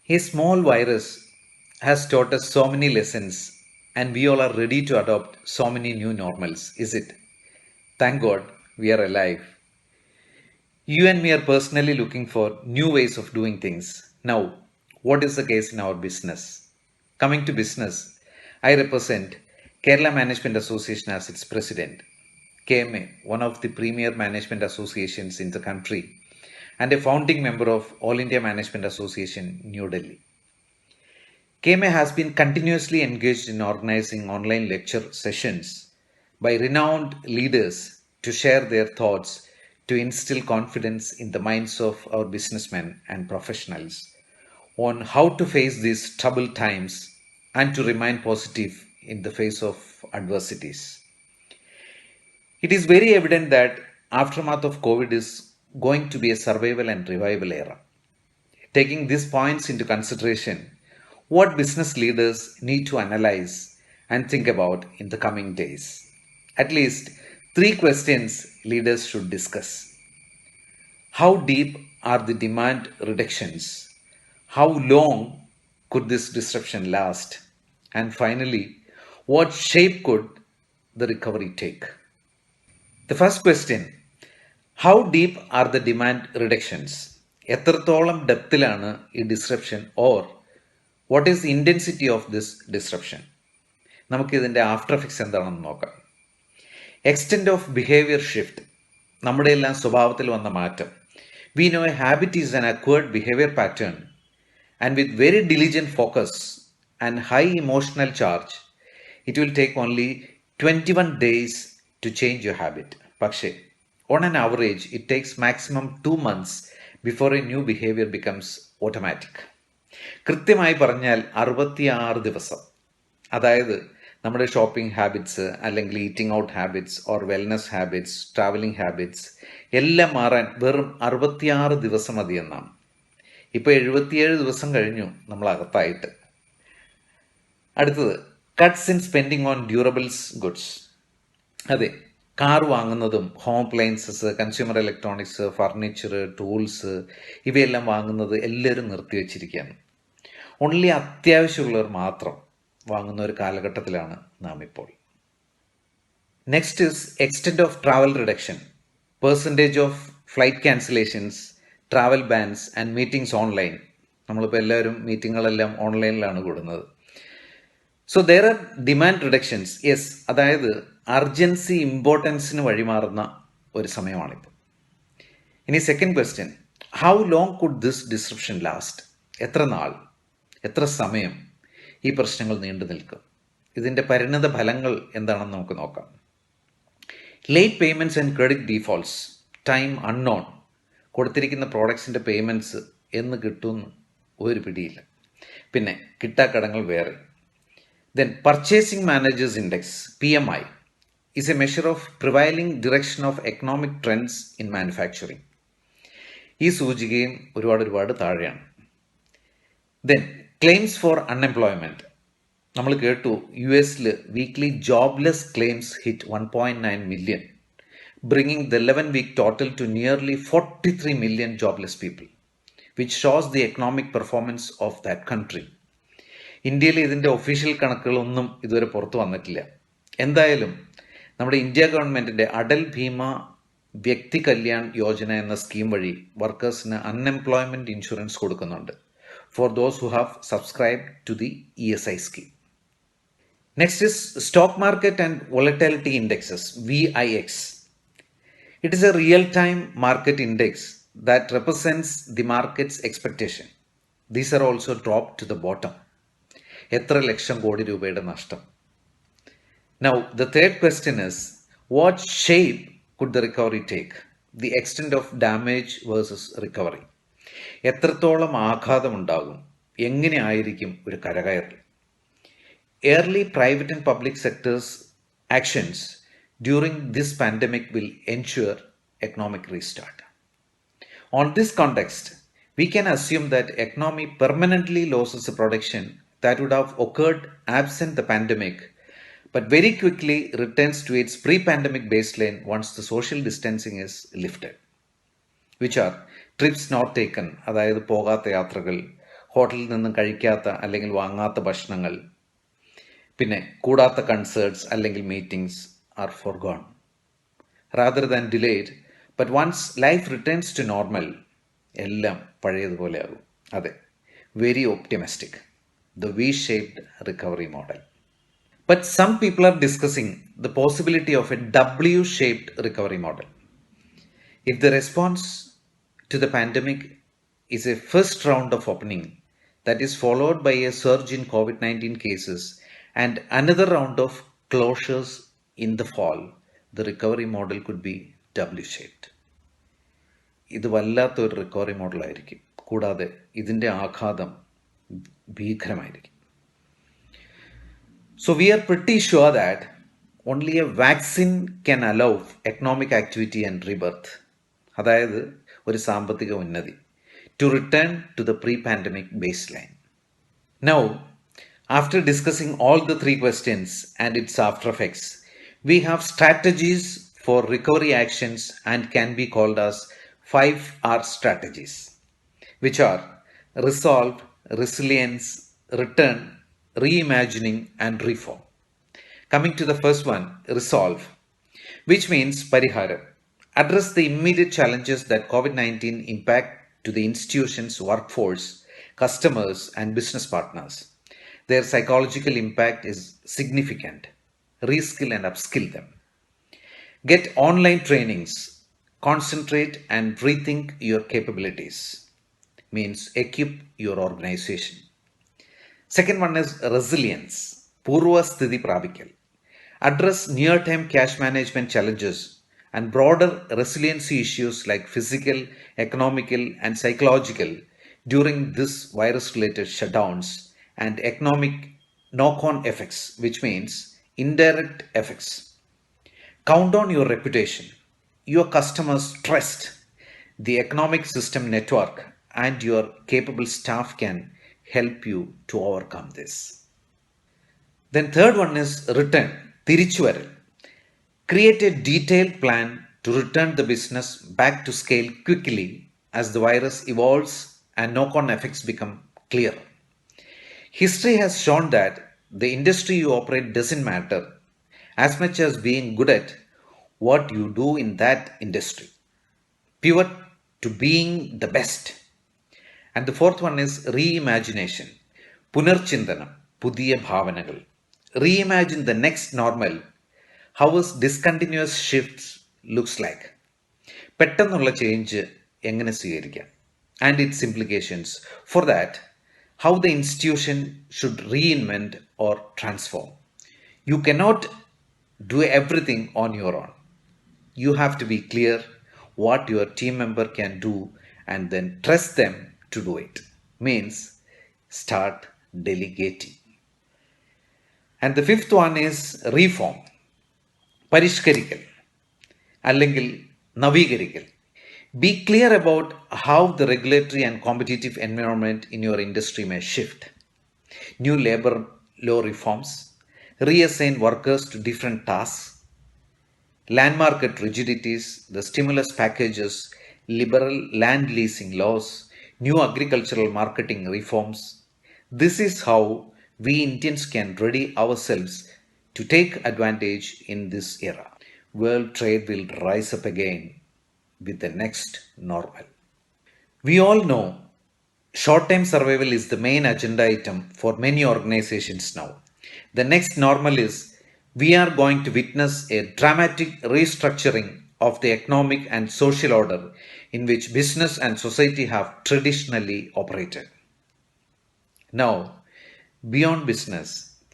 A small virus has taught us so many lessons, and we all are ready to adopt so many new normals, is it? Thank God we are alive. You and me are personally looking for new ways of doing things. Now, what is the case in our business? Coming to business, I represent Kerala Management Association as its president. KMA, one of the premier management associations in the country, and a founding member of All India Management Association, New Delhi. KMA has been continuously engaged in organizing online lecture sessions by renowned leaders to share their thoughts to instill confidence in the minds of our businessmen and professionals on how to face these troubled times and to remain positive in the face of adversities. It is very evident that aftermath of COVID is going to be a survival and revival era. Taking these points into consideration, what business leaders need to analyze and think about in the coming days. At least three questions leaders should discuss. How deep are the demand reductions? How long could this disruption last? And finally, what shape could the recovery take? The first question, how deep are the demand reductions? എത്രത്തോളം ഡെപ്തിലാണ് ഈ disruption or what is the intensity of this disruption? നമുക്കിതിൻ്റെ after effects എന്താണെന്ന് നോക്കാം. Extent of behaviour shift, നമ്മുടെ എല്ലാം സ്വഭാവത്തിൽ വന്ന മാറ്റം. We know a habit is an acquired behaviour pattern and with very diligent focus and high emotional charge it will take only 21 days to change your habit. പക്ഷേ on an average, it takes maximum 2 months before a new behavior becomes automatic. കൃത്യമായി പറഞ്ഞാൽ 66 ദിവസം. അതായത് നമ്മുടെ shopping habits അല്ലെങ്കിൽ eating out habits or wellness habits, travelling habits എല്ലാം മാറാൻ വെറും 66 ദിവസം മതി എന്നാണ്. ഇപ്പോൾ 77 ദിവസം കഴിഞ്ഞു നമ്മൾ അകത്തായിട്ട്. അടുത്തത്, cuts in spending on durables goods. അതെ, കാർ വാങ്ങുന്നതും home appliances, consumer electronics, furniture, tools ഇവയെല്ലാം വാങ്ങുന്നത് എല്ലാവരും നിർത്തിവെച്ചിരിക്കുകയാണ്. ഓൺലി അത്യാവശ്യമുള്ളവർ മാത്രം വാങ്ങുന്ന ഒരു കാലഘട്ടത്തിലാണ് നാം ഇപ്പോൾ. Next is extent of travel reduction, percentage of flight cancellations, travel bands and meetings online. നമ്മളിപ്പോൾ എല്ലാവരും മീറ്റിങ്ങുകളെല്ലാം ഓൺലൈനിലാണ് കൂടുന്നത്. So there are demand reductions. Yes, അതായത് അർജൻസി ഇമ്പോർട്ടൻസിന് വഴിമാറുന്ന ഒരു സമയമാണിപ്പോൾ. ഇനി second question, how long could this disruption last? എത്ര നാൾ, എത്ര സമയം ഈ പ്രശ്നങ്ങൾ നീണ്ടു നിൽക്കും? ഇതിൻ്റെ പരിണത ഫലങ്ങൾ എന്താണെന്ന് നമുക്ക് നോക്കാം. Late payments and credit defaults, time unknown. കൊടുത്തിരിക്കുന്ന പ്രോഡക്ട്സിൻ്റെ പേയ്മെൻറ്റ്സ് എന്ന് കിട്ടുമെന്ന് ഒരു പിടിയില്ല. പിന്നെ കിട്ടാക്കടങ്ങൾ വേറെ. Then Purchasing Managers Index, PMI, is a measure of prevailing direction of economic trends in manufacturing. ഈ സൂചികയും ഒരുപാട് താഴെയാണ്. Then claims for unemployment. നമ്മൾ കേട്ടു US weekly jobless claims hit 1.9 million, bringing the 11-week total to nearly 43 million jobless people, which shows the economic performance of that country. ഇന്ത്യയിൽ ഇതിൻ്റെ official കണക്കുകളൊന്നും ഇതുവരെ പുറത്തു വന്നിട്ടില്ല. എന്തായാലും നമ്മുടെ ഇന്ത്യ ഗവൺമെൻറ്റിൻ്റെ അടൽ ഭീമ വ്യക്തി കല്യാൺ യോജന എന്ന സ്കീം വഴി വർക്കേഴ്സിന് അൺഎംപ്ലോയ്മെൻറ്റ് ഇൻഷുറൻസ് കൊടുക്കുന്നുണ്ട് for those who have subscribed to the ESI scheme. Next is stock market and volatility indexes, VIX. It is a real time market index that represents the market's expectation. These are also drop to the bottom. എത്ര ലക്ഷം കോടി രൂപയുടെ നഷ്ടം. Now, the third question is, what shape could the recovery take? The extent of damage versus recovery. എത്രത്തോളം ആഘാതമുണ്ടാകും, എങ്ങനെ ആയിരിക്കും ഒരു കരകയറൽ? Early private and public sectors actions during this pandemic will ensure economic restart. On this context, we can assume that economy permanently loses a production that would have occurred absent the pandemic, but very quickly returns to its pre-pandemic baseline once the social distancing is lifted, which are trips not taken, അതായത് പോകാത്ത യാത്രകൾ, ഹോട്ടലിൽ നിന്നും കഴിക്കാത്ത അല്ലെങ്കിൽ വാങ്ങാത്ത ഭക്ഷണങ്ങൾ, പിന്നെ കൂടാത്ത കൺസേർട്സ് അല്ലെങ്കിൽ meetings are forgone rather than delayed. But once life returns to normal, എല്ലാം പഴയതുപോലെ ആകും. അതെ, very optimistic, the V shaped recovery model. But some people are discussing the possibility of a W shaped recovery model. If the response to the pandemic is a first round of opening that is followed by a surge in COVID 19 cases and another round of closures in the fall, the recovery model could be W shaped. ഇത് വല്ലാത്തൊരു recovery മോഡലായിരിക്കും. കൂടാതെ ഇതിൻ്റെ ആഘാതം ഭീകരമായിരിക്കും. So we are pretty sure that only a vaccine can allow economic activity and rebirth, അതായത് ഒരു സാമ്പത്തിക ഉന്നതി, to return to the pre-pandemic baseline. Now, after discussing all the three questions and its after effects, we have strategies for recovery actions and can be called as 5R strategies, which are resolve, resilience, return, reimagining, and reform. Coming to the first one, resolve, which means parihara. Address the immediate challenges that COVID 19 impact to the institution's workforce, customers, and business partners. Their psychological impact is significant. Reskill and upskill them. Get online trainings. Concentrate and rethink your capabilities. Means equip your organization. Second one is resilience. Purva sthiti prabhikal. Address near-term cash management challenges and broader resiliency issues like physical, economical, and psychological during this virus-related shutdowns and economic knock-on effects, which means indirect effects. Count on your reputation, your customers' trust, the economic system network, and your capable staff can help you to overcome this. Then third one is return, തിരിച്ചുവരൽ. Create a detailed plan to return the business back to scale quickly as the virus evolves and knock-on effects become clear. History has shown that the industry you operate doesn't matter as much as being good at what you do in that industry. Pivot to being the best. And the fourth one is reimagination. Punarchindanam, പുതിയ ഭാവനകൾ. Reimagine the next normal. How is discontinuous shifts looks like. പെട്ടെന്നുള്ള change എങ്ങനെ സ്വീകരിക്കാം and its implications. For that, how the institution should reinvent or transform. You cannot do everything on your own. You have to be clear what your team member can do and then trust them to do it. Means start delegating. And the fifth one is reform. പരിഷ്കരിക്കൽ അല്ലെങ്കിൽ നവീകരിക്കൽ. Be clear about how the regulatory and competitive environment in your industry may shift. New labor law reforms, reassign workers to different tasks, land market rigidities, the stimulus packages, liberal land leasing laws, new agricultural marketing reforms. This is how we Indians can ready ourselves to take advantage in this era. World trade will rise up again with the next normal. We all know short-term survival is the main agenda item for many organizations now. The next normal is we are going to witness a dramatic restructuring of the economic and social order in which business and society have traditionally operated. Now, beyond business,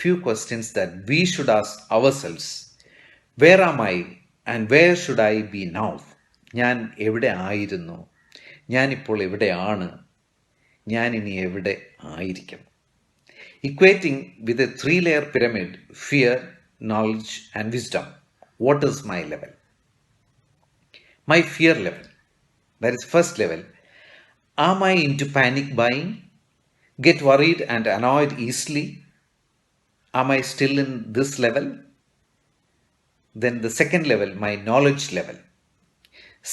few questions that we should ask ourselves. Where am I and where should I be now? ഞാൻ എവിടെ ആയിരുന്നു, ഞാനിപ്പോൾ എവിടെയാണ്, ഞാൻ ഇനി എവിടെ ആയിരിക്കണം. Equating with a 3-layer pyramid, fear, knowledge and wisdom. What is my level? My fear level, that is first level. Am I into panic buying? Get worried and annoyed easily? Am I still in this level? Then the second level, my knowledge level.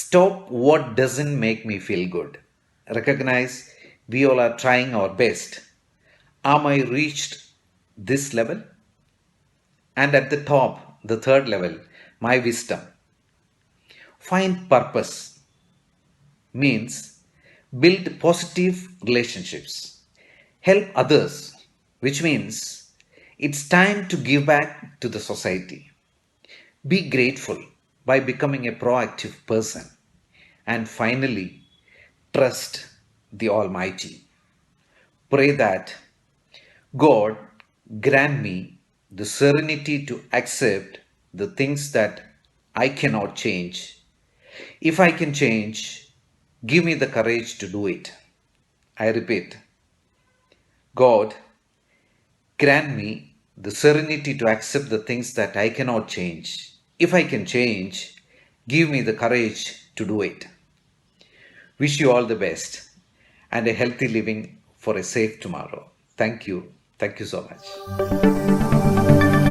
Stop what doesn't make me feel good. Recognize We all are trying our best. Am I reached this level? And at the top, the third level, my wisdom. Find purpose means build positive relationships, help others, which means it's time to give back to the society. Be grateful by becoming a proactive person. And finally, trust the Almighty. Pray that God grant me the serenity to accept the things that I cannot change. If I can change, give me the courage to do it. I repeat, God grant me the serenity to accept the things that I cannot change. If I can change, give me the courage to do it. Wish you all the best and a healthy living for a safe tomorrow. Thank you. Thank you so much.